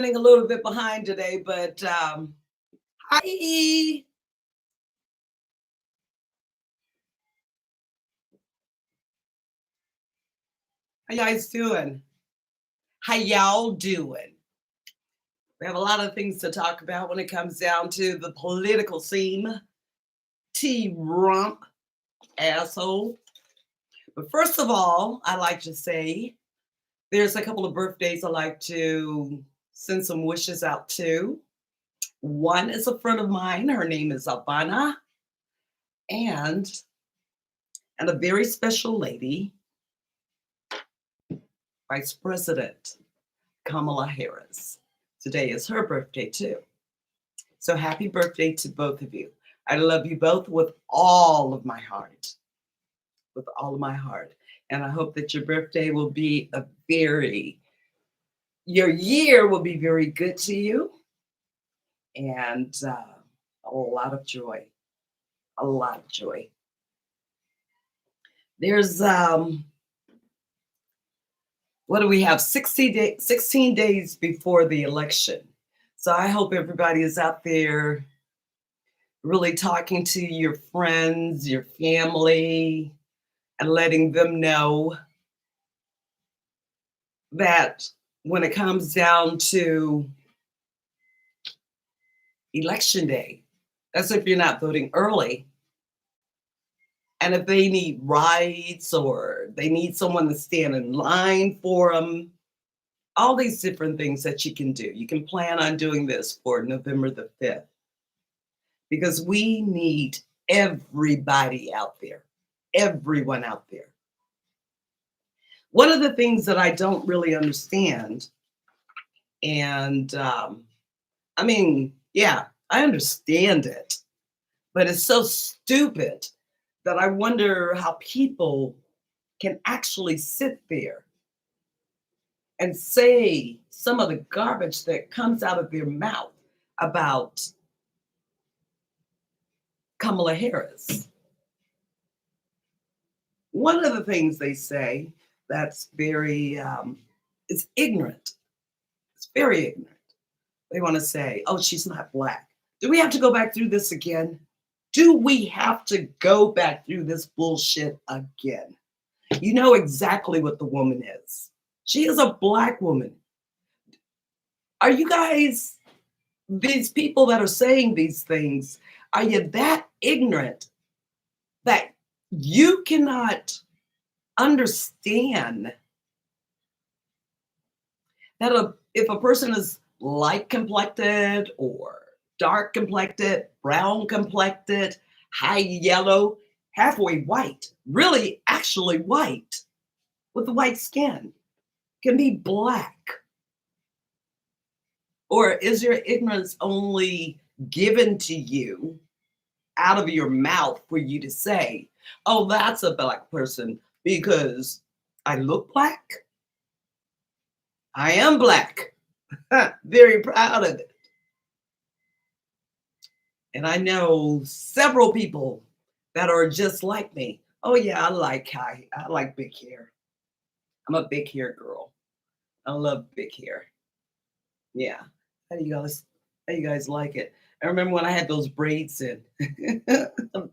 Running a little bit behind today, but hi. How you guys doing? How y'all doing? We have a lot of things to talk about when it comes down to the political scene. T Rump, asshole. But first of all, I like to say there's a couple of birthdays I like to send some wishes out to. One is a friend of mine. Her name is Ivana, and and a very special lady, Vice President Kamala Harris. Today is her birthday too. So happy birthday to both of you. I love you both with all of my heart, with all of my heart. And I hope that your birthday will be your year will be very good to you and a lot of joy, a lot of joy. There's, what do we have? 16 days before the election. So I hope everybody is out there really talking to your friends, your family, and letting them know that when it comes down to election day, that's if you're not voting early, and if they need rides or they need someone to stand in line for them, all these different things that you can do. You can plan on doing this for November the 5th because we need everybody out there, everyone out there. One of the things that I don't really understand, and I mean, yeah, I understand it, but it's so stupid that I wonder how people can actually sit there and say some of the garbage that comes out of their mouth about Kamala Harris. One of the things they say that's very, it's ignorant. It's very ignorant. They want to say, oh, she's not black. Do we have to go back through this again? Do we have to go back through this bullshit again? You know exactly what the woman is. She is a black woman. Are you guys, these people that are saying these things, are you that ignorant that you cannot understand that if a person is light complected or dark complected, brown complected, high yellow, halfway white, really actually white with white skin, can be black? Or is your ignorance only given to you out of your mouth for you to say, oh, that's a black person because I look black? I am black. Very proud of it. And I know several people that are just like me. Oh yeah, I like big hair. I'm a big hair girl. I love big hair. Yeah. How do you guys how you guys like it? I remember when I had those braids in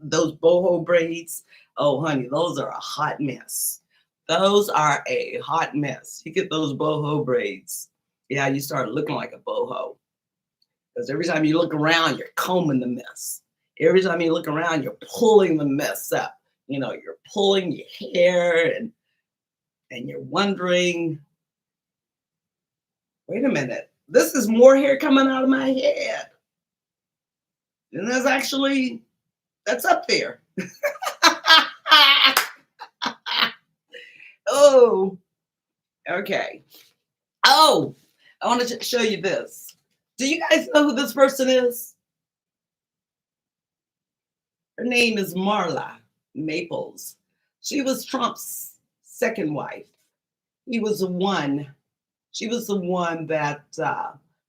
those boho braids. Oh honey, those are a hot mess. Those are a hot mess. You get those boho braids. Yeah, you start looking like a boho. Because every time you look around, you're combing the mess. Every time you look around, you're pulling the mess up. You know, you're pulling your hair and you're wondering, wait a minute, this is more hair coming out of my head. And that's up there. Oh, okay. Oh, I want to show you this. Do you guys know who this person is? Her name is Marla Maples. She was Trump's second wife. He was the one, she was the one that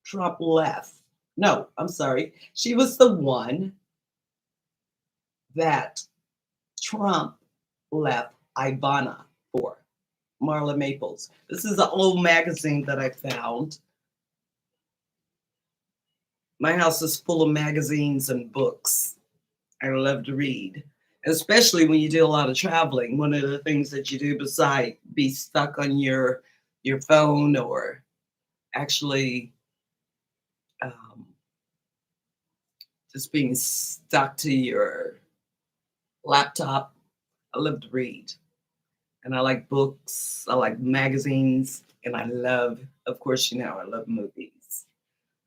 Trump left. No, I'm sorry. She was the one that Trump left Ivana for, Marla Maples. This is an old magazine that I found. My house is full of magazines and books. I love to read, especially when you do a lot of traveling. One of the things that you do beside be stuck on your phone or actually um, just being stuck to your laptop. I love to read, and I like books. I like magazines, and I love, of course, I love movies.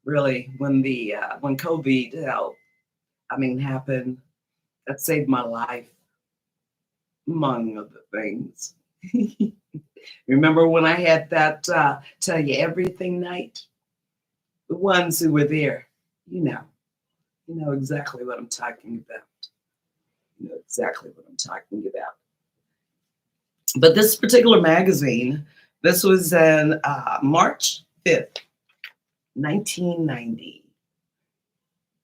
Really, when COVID happened, that saved my life, among other things. Remember when I had that tell you everything night? The ones who were there, you know, you know exactly what I'm talking about. You know exactly what I'm talking about. But this particular magazine, this was in March 5th, 1990.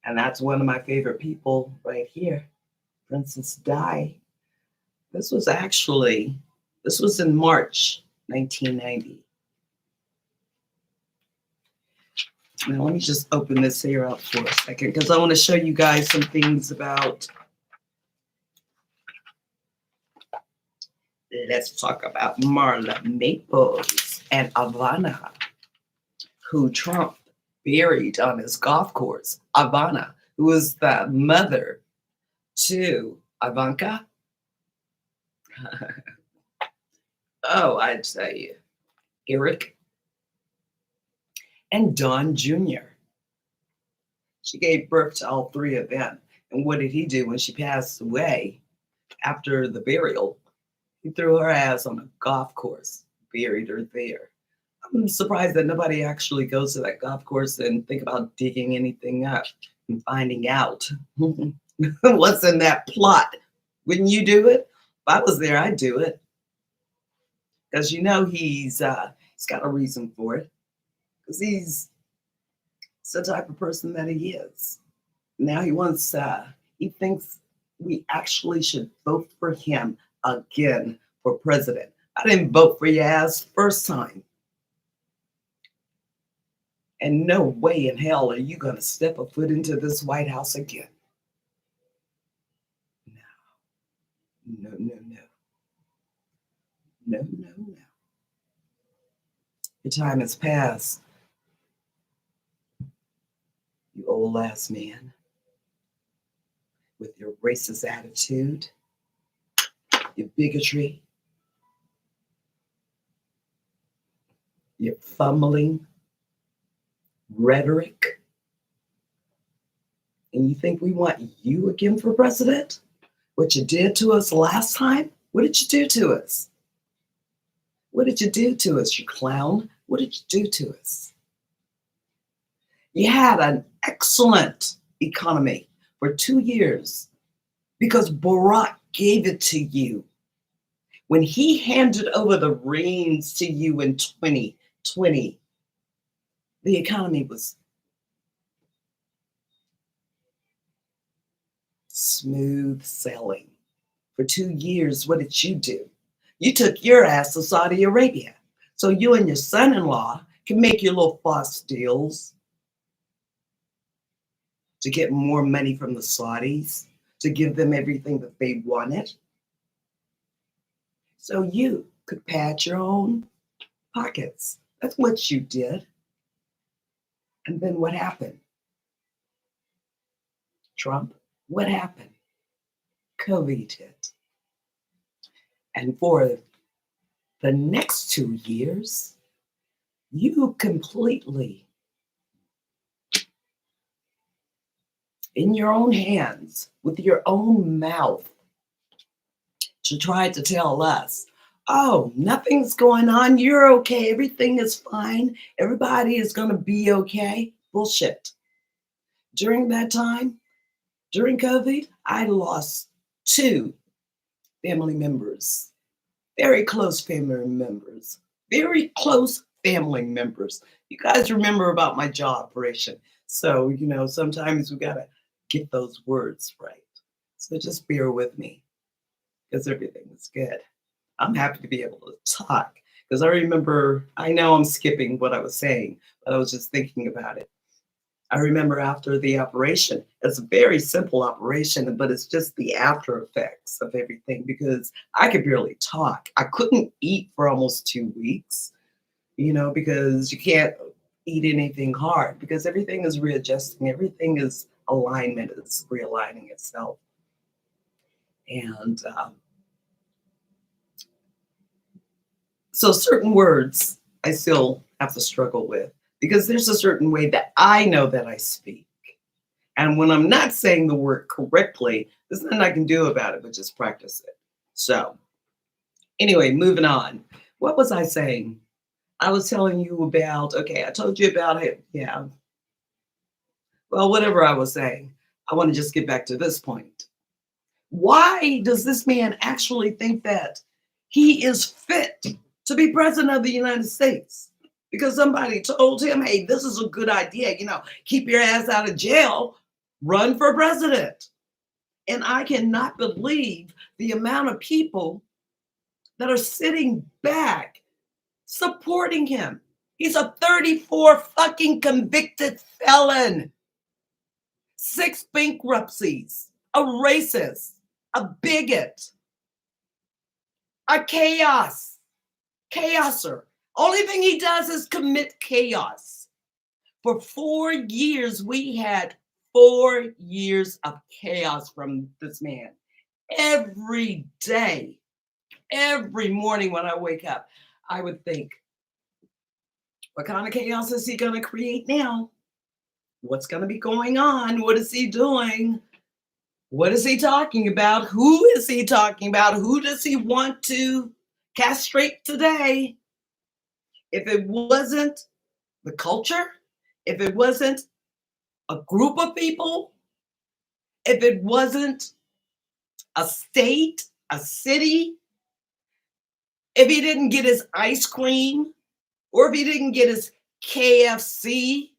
And that's one of my favorite people right here, Princess Di. This was actually, this was in March 1990. Now let me just open this here up for a second because I want to show you guys some things about, let's talk about Marla Maples and Ivana, who Trump buried on his golf course. Ivana, who was the mother to Ivanka. Oh, I'd say Eric and Don Jr. She gave birth to all three of them. And what did he do when she passed away after the burial? He threw her ass on a golf course, buried her there. I'm surprised that nobody actually goes to that golf course and think about digging anything up and finding out what's in that plot. Wouldn't you do it? If I was there, I'd do it because he's got a reason for it because he's the type of person that he is. Now he thinks we actually should vote for him again for president. I didn't vote for your ass first time. And no way in hell are you going to step a foot into this White House again. No, no, no, no. No, no, no. Your time has passed, you old ass man, with your racist attitude, your bigotry, your fumbling rhetoric. And you think we want you again for president? What you did to us last time? What did you do to us? What did you do to us, you clown? What did you do to us? You had an excellent economy for 2 years because Barack gave it to you. When he handed over the reins to you in 2020, the economy was smooth sailing. For 2 years, what did you do? You took your ass to Saudi Arabia so you and your son-in-law can make your little false deals to get more money from the Saudis, to give them everything that they wanted. So you could pad your own pockets. That's what you did. And then what happened? Trump, what happened? COVID hit. And for the next 2 years, you completely, in your own hands, with your own mouth, to try to tell us, oh, nothing's going on. You're okay. Everything is fine. Everybody is going to be okay. Bullshit. During that time, during COVID, I lost two family members, very close family members, very close family members. You guys remember about my jaw operation. So, sometimes we got to get those words right. So just bear with me because everything is good. I'm happy to be able to talk because I know I'm skipping what I was saying, but I was just thinking about it. I remember after the operation, it's a very simple operation, but it's just the after effects of everything because I could barely talk. I couldn't eat for almost 2 weeks, because you can't eat anything hard because everything is readjusting, everything is alignment, is realigning itself. And so certain words I still have to struggle with because there's a certain way that I know that I speak. And when I'm not saying the word correctly, there's nothing I can do about it but just practice it. So, anyway, moving on. What was I saying? I was telling you about, okay, I told you about it. Yeah. Well, whatever I was saying, I want to just get back to this point. Why does this man actually think that he is fit to be president of the United States? Because somebody told him, hey, this is a good idea, keep your ass out of jail, run for president. And I cannot believe the amount of people that are sitting back supporting him. He's a 34 fucking convicted felon, 6 bankruptcies, a racist, a bigot, a chaoser. Only thing he does is commit chaos. For 4 years, we had 4 years of chaos from this man. Every day, every morning when I wake up, I would think, what kind of chaos is he going to create now? What's going to be going on? What is he doing? What is he talking about? Who is he talking about? Who does he want to castrate today? If it wasn't the culture, if it wasn't a group of people, if it wasn't a state, a city, if he didn't get his ice cream, or if he didn't get his KFC,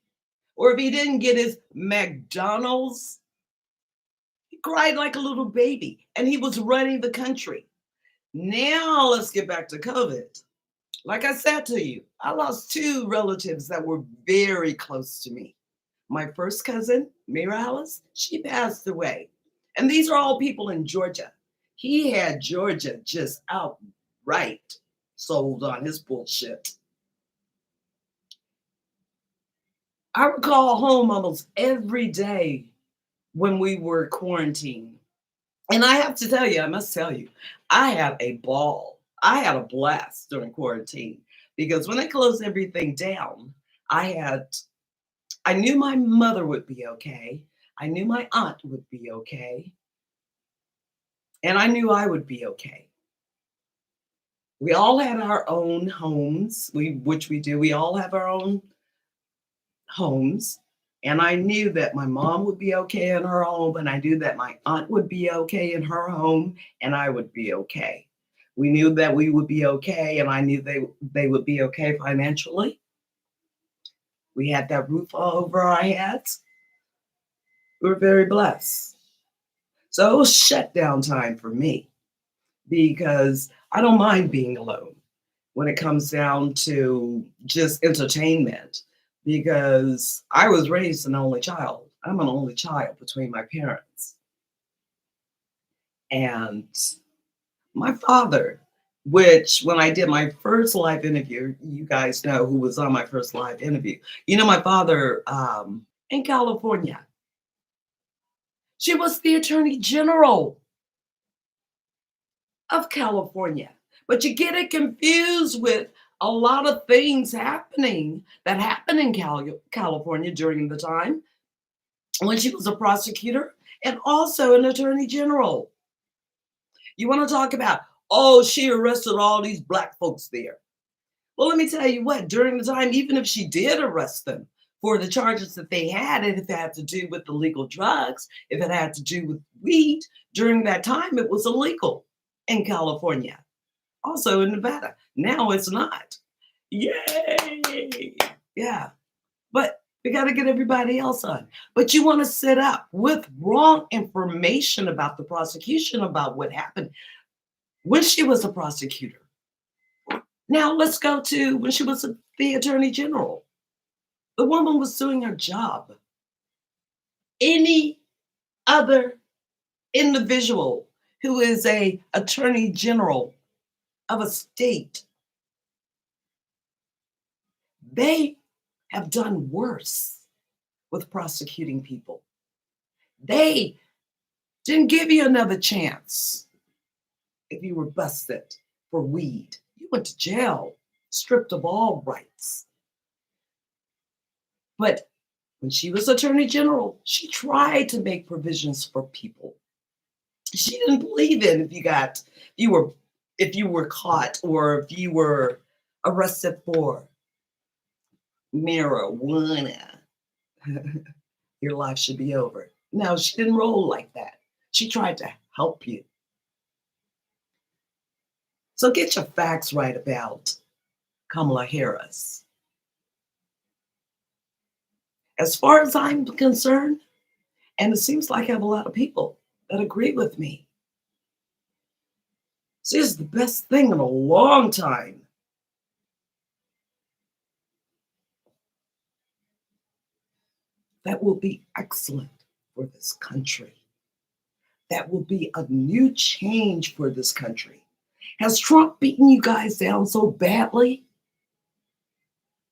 or if he didn't get his McDonald's, he cried like a little baby and he was running the country. Now let's get back to COVID. Like I said to you, I lost two relatives that were very close to me. My first cousin, Mira Alice, she passed away. And these are all people in Georgia. He had Georgia just outright sold on his bullshit. I would call home almost every day when we were quarantined. And I have to tell you, I must tell you, I had a ball. I had a blast during quarantine because when they closed everything down, I knew my mother would be okay. I knew my aunt would be okay. And I knew I would be okay. We all had our own homes, which we do. We all have our own homes. And I knew that my mom would be okay in her home, and I knew that my aunt would be okay in her home, and I would be okay. We knew that we would be okay, and I knew they would be okay financially. We had that roof over our heads. We were very blessed. So it was shutdown time for me because I don't mind being alone when it comes down to just entertainment because I was raised an only child. I'm an only child between my parents. And my father, which when I did my first live interview, you guys know who was on my first live interview. My father in California, she was the Attorney General of California. But you get it confused with a lot of things happening that happened in California during the time when she was a prosecutor and also an attorney general. You want to talk about, oh, she arrested all these black folks there. Well, let me tell you what, during the time, even if she did arrest them for the charges that they had, and if it had to do with illegal drugs, if it had to do with weed, during that time, it was illegal in California. Also in Nevada. Now it's not. Yay! Yeah. But we got to get everybody else on. But you want to set up with wrong information about the prosecution, about what happened when she was a prosecutor. Now let's go to when she was the attorney general. The woman was doing her job. any other individual who is a attorney general of a state. They have done worse with prosecuting people. They didn't give you another chance if you were busted for weed. You went to jail, stripped of all rights. But when she was attorney general, she tried to make provisions for people. She didn't believe in you were if you were caught or if you were arrested for marijuana, your life should be over. No, she didn't roll like that. She tried to help you. So get your facts right about Kamala Harris. As far as I'm concerned, and it seems like I have a lot of people that agree with me, she's the best thing in a long time. That will be excellent for this country. That will be a new change for this country. Has Trump beaten you guys down so badly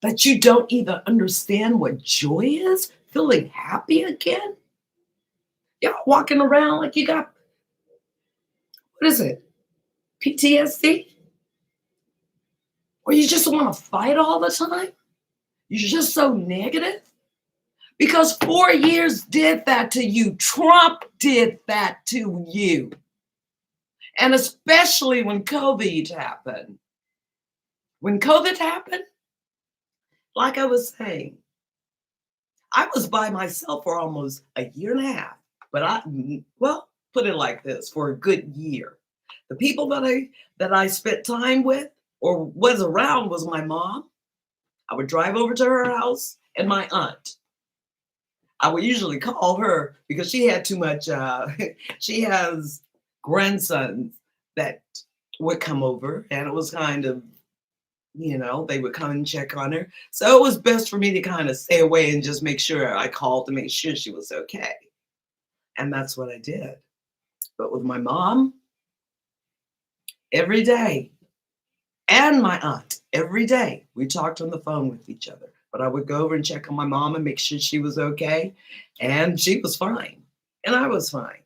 that you don't even understand what joy is? Feeling happy again? Y'all walking around like you got, what is it, PTSD? Or you just want to fight all the time? You're just so negative? Because 4 years did that to you. Trump did that to you. And especially when COVID happened. When COVID happened, like I was saying, I was by myself for almost a year and a half. But well, put it like this, for a good year. The people that I spent time with or was around was my mom. I would drive over to her house and my aunt. I would usually call her because she had too much, she has grandsons that would come over, and it was kind of, they would come and check on her. So it was best for me to kind of stay away and just make sure I called to make sure she was okay. And that's what I did. But with my mom, every day, and my aunt, every day, we talked on the phone with each other. But I would go over and check on my mom and make sure she was okay. And she was fine. And I was fine.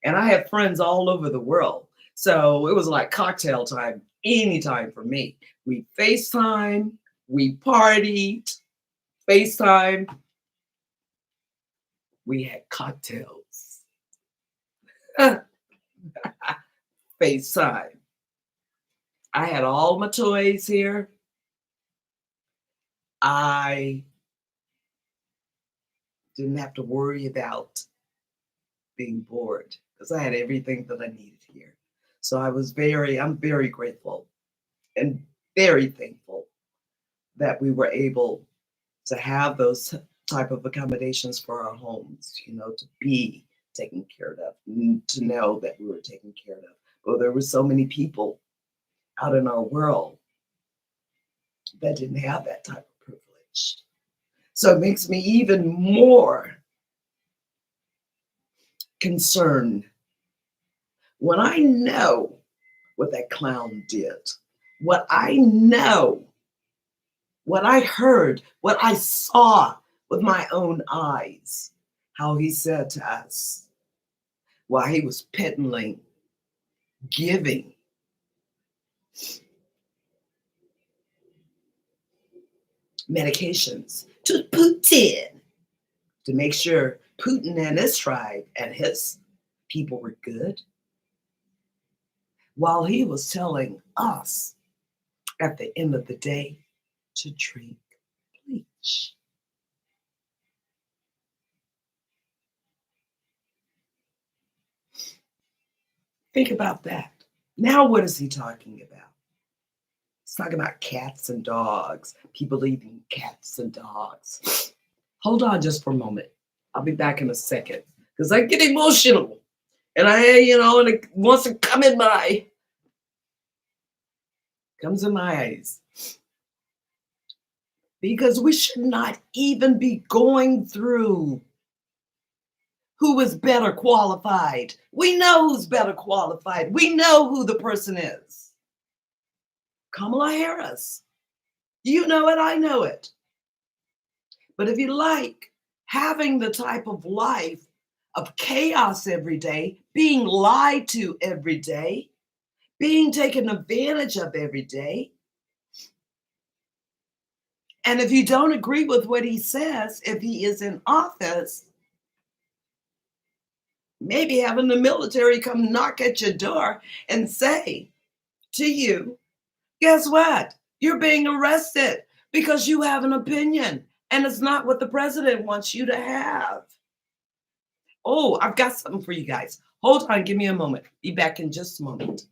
And I had friends all over the world. So it was like cocktail time, anytime for me. We FaceTime, we partied, FaceTime, we had cocktails. FaceTime. I had all my toys here. I didn't have to worry about being bored because I had everything that I needed here. So I'm very grateful and very thankful that we were able to have those type of accommodations for our homes, to be taken care of, to know that we were taken care of. Well, there were so many people out in our world that didn't have that type of privilege. So it makes me even more concerned when I know what that clown did, what I know, what I heard, what I saw with my own eyes, how he said to us while he was peddling, giving medications to Putin to make sure Putin and his tribe and his people were good, while he was telling us at the end of the day to drink bleach. Think about that. Now, what is he talking about? He's talking about cats and dogs, people eating cats and dogs. Hold on just for a moment. I'll be back in a second because I get emotional and and it wants to come in comes in my eyes. Because we should not even be going through who is better qualified. We know who's better qualified. We know who the person is. Kamala Harris. You know it, I know it. But if you like having the type of life of chaos every day, being lied to every day, being taken advantage of every day, and if you don't agree with what he says, if he is in office, maybe having the military come knock at your door and say to you, guess what? You're being arrested because you have an opinion and it's not what the president wants you to have. Oh, I've got something for you guys. Hold on, give me a moment. Be back in just a moment.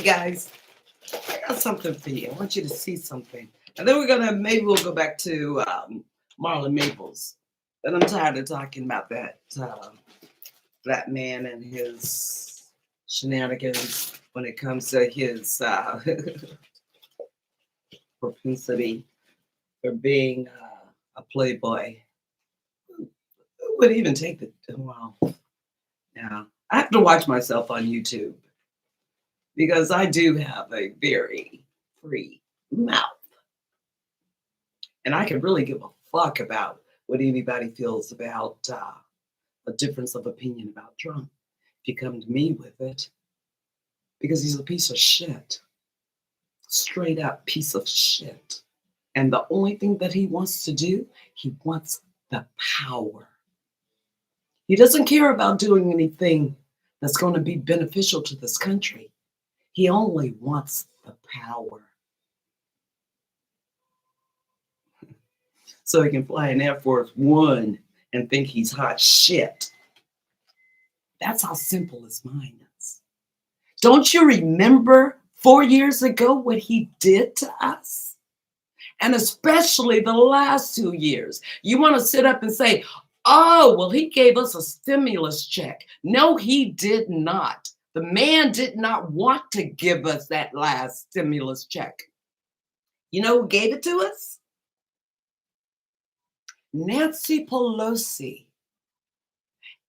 Guys, I got something for you. I want you to see something. And then maybe we'll go back to Marlon Maples. But I'm tired of talking about that man and his shenanigans when it comes to his propensity for being a playboy. Who would even take the, well, yeah. I have to watch myself on YouTube because I do have a very free mouth. And I can really give a fuck about what anybody feels about a difference of opinion about Trump. If you come to me with it, because he's a piece of shit, straight up piece of shit. And the only thing that he wants to do, he wants the power. He doesn't care about doing anything that's going to be beneficial to this country. He only wants the power. So he can fly an Air Force One and think he's hot shit. That's how simple his mind is. Don't you remember 4 years ago what he did to us? And especially the last 2 years. You want to sit up and say, oh, well, he gave us a stimulus check. No, he did not. The man did not want to give us that last stimulus check. You know who gave it to us? Nancy Pelosi.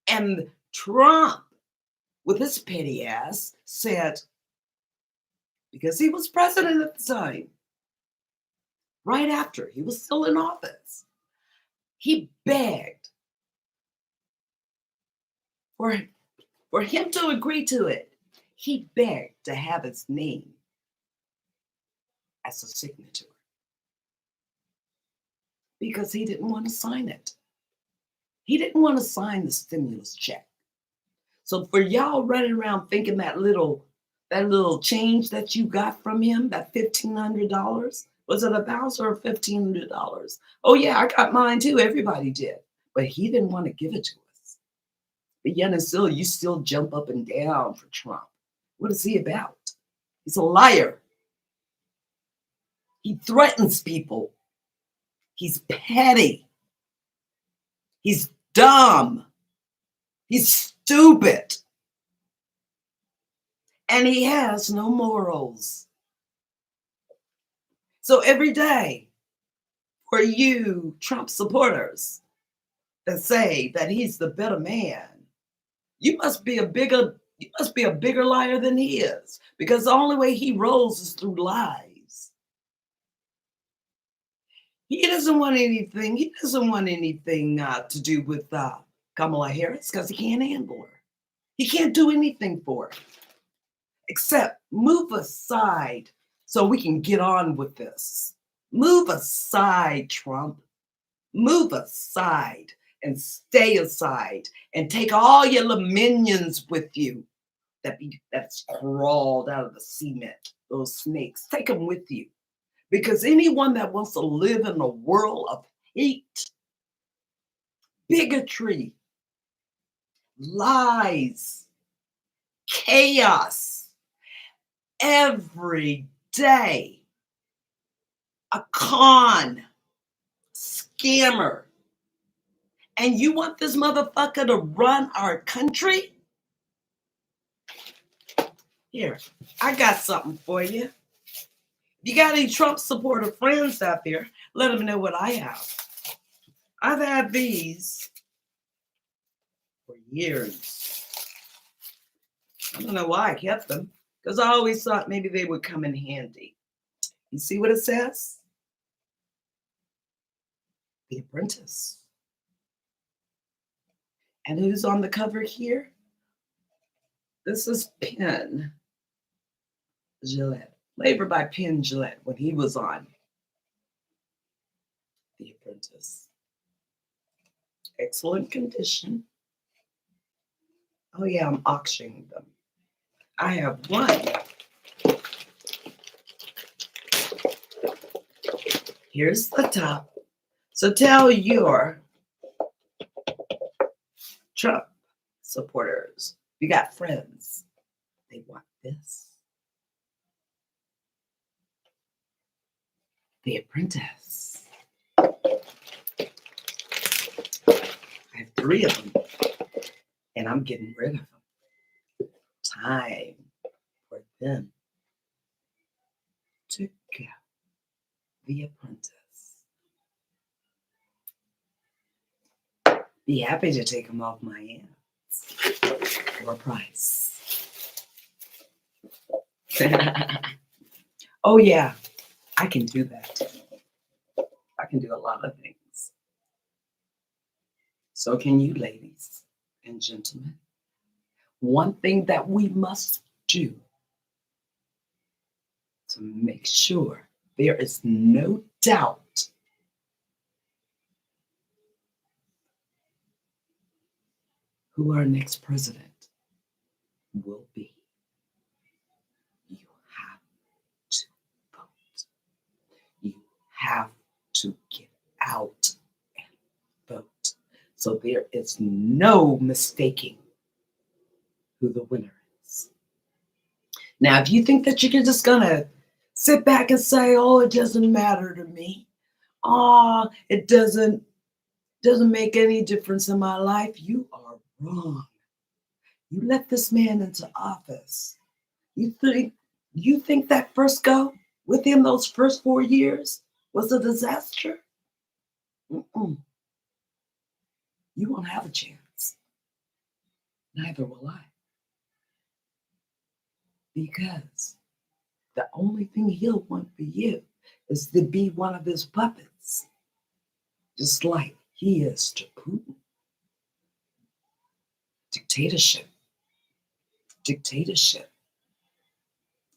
And Trump, with his petty ass, said, because he was president at the time, right after he was still in office, he begged for him to agree to it. He begged to have his name as a signature because he didn't want to sign it. He didn't want to sign the stimulus check. So for y'all running around thinking that little change that you got from him, that $1,500, was it $1,000 or $1,500? Oh yeah, I got mine too. Everybody did, but he didn't want to give it to us. But yet and still, you still jump up and down for Trump. What is he about? He's a liar. He threatens people. He's petty. He's dumb. He's stupid. And he has no morals. So every day, for you Trump supporters that say that he's the better man, you must be a bigger liar than he is, because the only way he rolls is through lies. He doesn't want anything. He doesn't want anything to do with Kamala Harris because he can't handle her. He can't do anything for her except move aside so we can get on with this. Move aside, Trump. Move aside and stay aside and take all your little minions with you that's crawled out of the cement, those snakes. Take them with you. Because anyone that wants to live in a world of hate, bigotry, lies, chaos, every day, a con, scammer, and you want this motherfucker to run our country? Here, I got something for you. If you got any Trump supporter friends out there, let them know what I have. I've had these for years. I don't know why I kept them, because I always thought maybe they would come in handy. You see what it says? The Apprentice. And who's on the cover here? This is Penn Jillette. Labor by Penn Jillette when he was on The Apprentice. Excellent condition. Oh yeah, I'm auctioning them. I have one. Here's the top. So tell your Trump supporters, you got friends, they want this. The Apprentice. I have 3 of them, and I'm getting rid of them. Time for them to go. The Apprentice. Be happy to take them off my hands for a price. Oh yeah, I can do that. I can do a lot of things. So can you, ladies and gentlemen. One thing that we must do to make sure there is no doubt who our next president will be. You have to vote. You have to get out and vote. So there is no mistaking who the winner is. Now, if you think that you're just gonna sit back and say, "Oh, it doesn't matter to me. Oh, it doesn't make any difference in my life," you are wrong. You let this man into office. You think that first go with him, those first 4 years, was a disaster? Mm-mm. You won't have a chance. Neither will I. Because the only thing he'll want for you is to be one of his puppets, just like he is to Putin. Dictatorship. Dictatorship.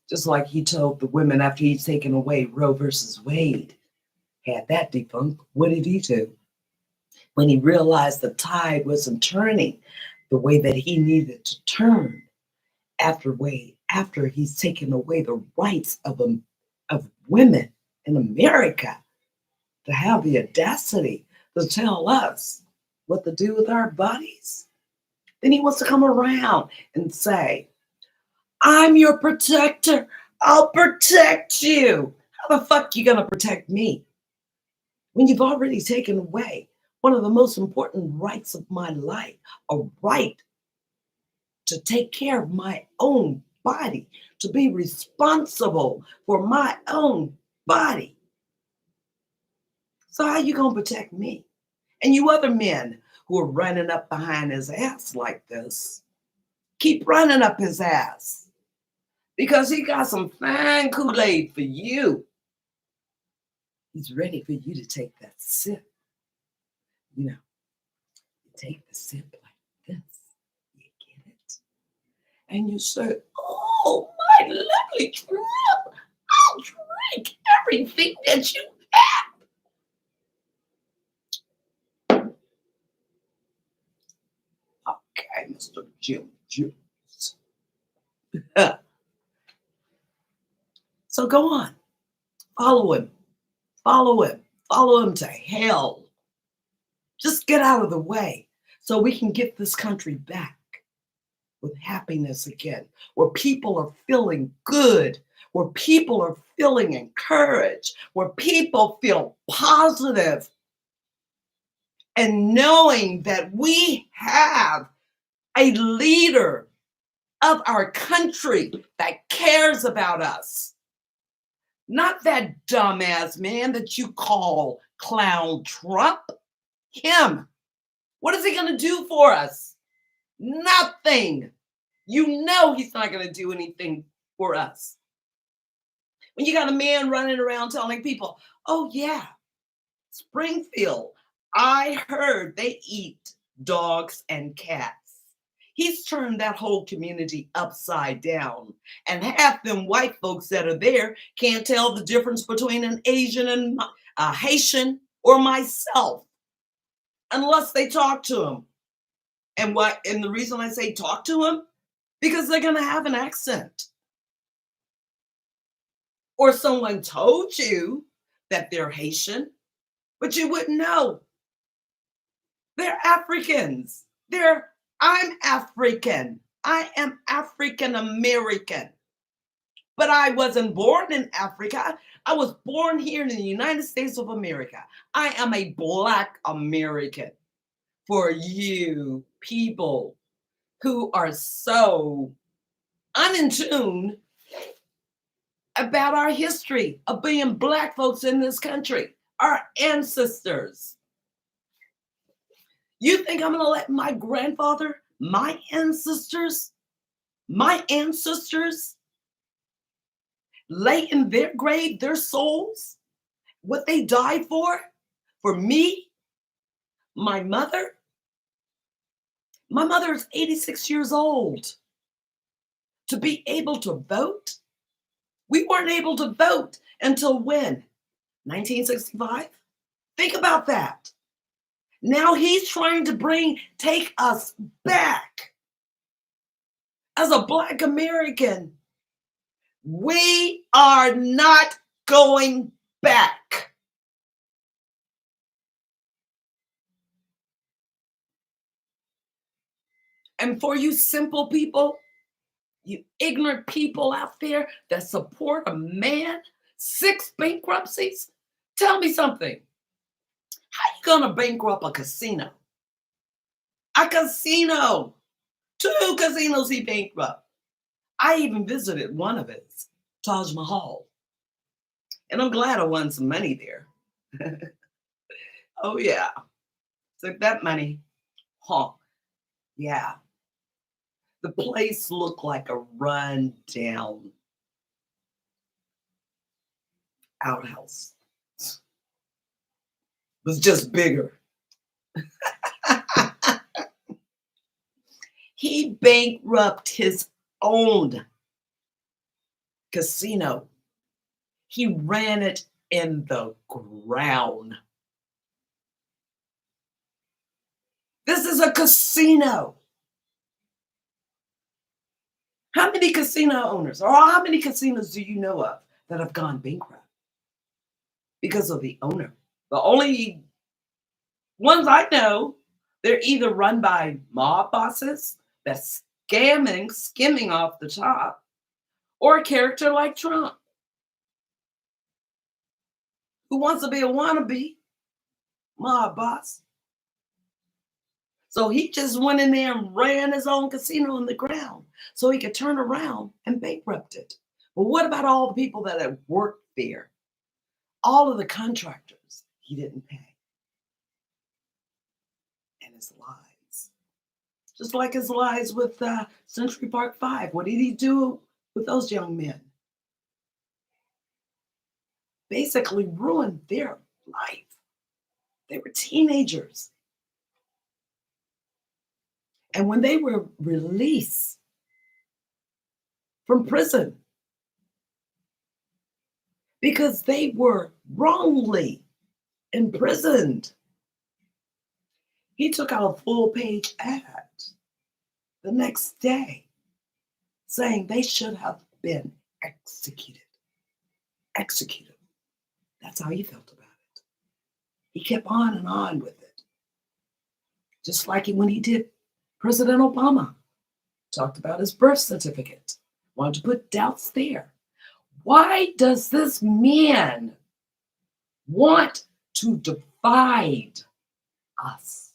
Just like he told the women after he'd taken away Roe versus Wade, had that defunct. What did he do? When he realized the tide wasn't turning the way that he needed to turn after he's taken away the rights of women in America to have the audacity to tell us what to do with our bodies, then he wants to come around and say, "I'm your protector. I'll protect you." How the fuck you gonna protect me when you've already taken away one of the most important rights of my life, a right to take care of my own body, to be responsible for my own body? So how you gonna protect me? And you other men who are running up behind his ass like this, keep running up his ass, because he got some fine Kool-Aid for you. He's ready for you to take that sip. You know, you take the sip like this. You get it? And you say, "Oh, my lovely Trump, I'll drink everything that you guy, Mr. Jim Jones. So go on, follow him, follow him, follow him to hell. Just get out of the way so we can get this country back with happiness again, where people are feeling good, where people are feeling encouraged, where people feel positive, and knowing that we have a leader of our country that cares about us. Not that dumbass man that you call Clown Trump. Him. What is he going to do for us? Nothing. You know he's not going to do anything for us. When you got a man running around telling people, oh yeah, Springfield, I heard they eat dogs and cats. He's turned that whole community upside down. And half them white folks that are there can't tell the difference between an Asian and a Haitian or myself unless they talk to him. And the reason I say talk to him, because they're going to have an accent. Or someone told you that they're Haitian, but you wouldn't know. They're Africans. I'm African. I am African American. But I wasn't born in Africa. I was born here in the United States of America. I am a Black American. For you people who are so unintuned about our history of being Black folks in this country, our ancestors. You think I'm going to let my grandfather, my ancestors, lay in their grave, their souls, what they died for me, my mother? My mother is 86 years old. To be able to vote? We weren't able to vote until when? 1965? Think about that. Now he's trying to take us back. As a Black American, we are not going back. And for you simple people, you ignorant people out there that support a man, 6 bankruptcies, tell me something. How you gonna bankrupt a casino? A casino. 2 casinos he bankrupt. I even visited one of his, Taj Mahal. And I'm glad I won some money there. Oh yeah. Took that money. Yeah. The place looked like a run-down outhouse. It was just bigger. He bankrupted his own casino. He ran it in the ground. This is a casino. How many casino owners, or how many casinos do you know of that have gone bankrupt because of the owner? The only ones I know, they're either run by mob bosses that's skimming off the top, or a character like Trump, who wants to be a wannabe mob boss. So he just went in there and ran his own casino in the ground so he could turn around and bankrupt it. But what about all the people that had worked there? All of the contractors he didn't pay. And his lies. Just like his lies with Century Park 5. What did he do with those young men? Basically ruined their life. They were teenagers. And when they were released from prison, because they were wrongly imprisoned, he took out a full-page ad the next day, saying they should have been executed. Executed. That's how he felt about it. He kept on and on with it. Just like when he did President Obama, talked about his birth certificate, wanted to put doubts there. Why does this man want to divide us?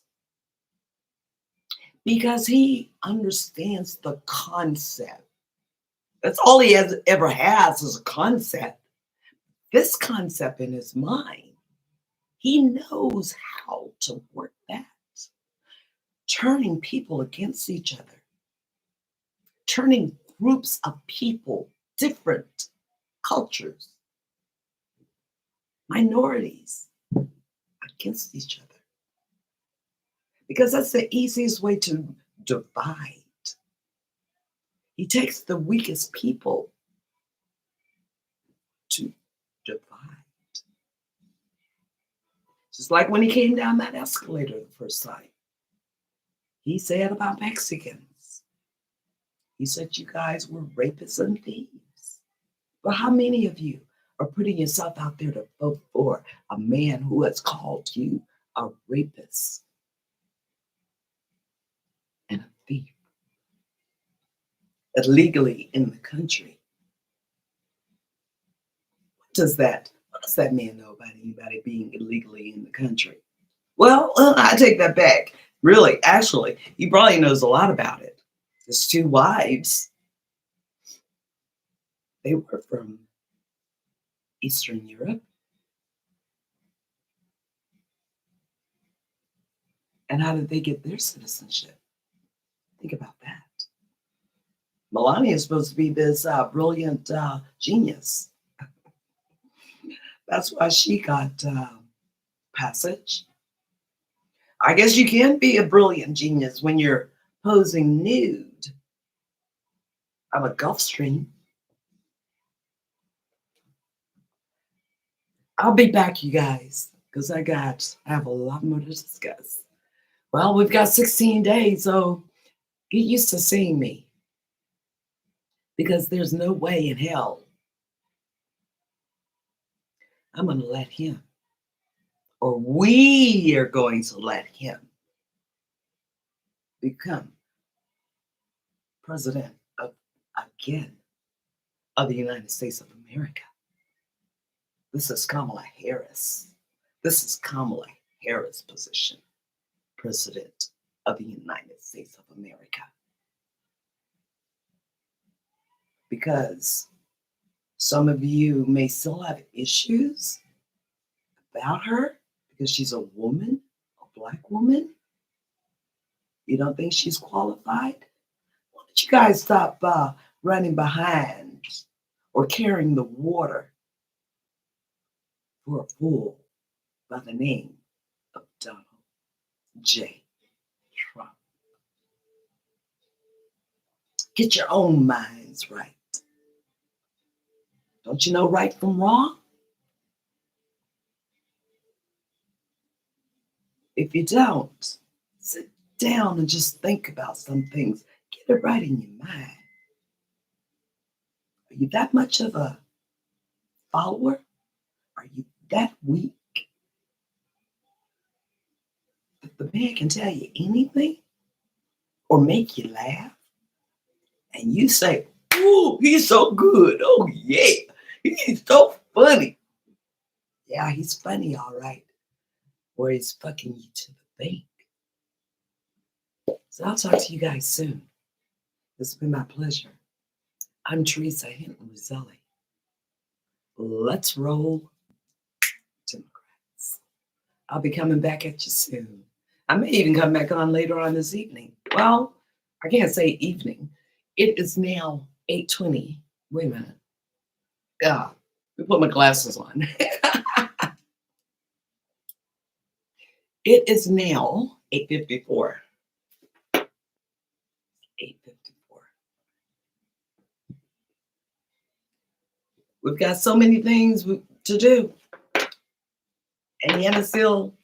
Because he understands the concept. That's all he ever has is a concept. This concept in his mind, he knows how to work that, turning people against each other, turning groups of people, different cultures, minorities against each other. Because that's the easiest way to divide. He takes the weakest people to divide. Just like when he came down that escalator the first time. He said about Mexicans. He said you guys were rapists and thieves. But how many of you are putting yourself out there to vote for a man who has called you a rapist and a thief? Illegally in the country. What does that man know about anybody being illegally in the country? Well, I take that back. Really, actually, he probably knows a lot about it. His two wives, they were from Eastern Europe. And how did they get their citizenship? Think about that. Melania is supposed to be this brilliant genius. That's why she got passage. I guess you can be a brilliant genius when you're posing nude on a Gulf Stream. I'll be back, you guys, because I have a lot more to discuss. Well, we've got 16 days, so get used to seeing me. Because there's no way in hell I'm going to let him, or we are going to let him become president again of the United States of America. This is Kamala Harris. This is Kamala Harris' position, president of the United States of America. Because some of you may still have issues about her because she's a woman, a Black woman. You don't think she's qualified? Why don't you guys stop running behind or carrying the water for a fool by the name of Donald J. Trump? Get your own minds right. Don't you know right from wrong? If you don't, sit down and just think about some things. Get it right in your mind. Are you that much of a follower? Are you that weak that the man can tell you anything or make you laugh? And you say, "Ooh, he's so good. Oh, yeah. He's so funny." Yeah, he's funny, all right. Or he's fucking you to the bank. So I'll talk to you guys soon. It's been my pleasure. I'm Teresa Hinton Roselli. Let's roll, Democrats. I'll be coming back at you soon. I may even come back on later on this evening. Well, I can't say evening. It is now 8:20. Wait a minute. Yeah, let me put my glasses on. It is now 8:54. 8:54. We've got so many things to do. And yet it's still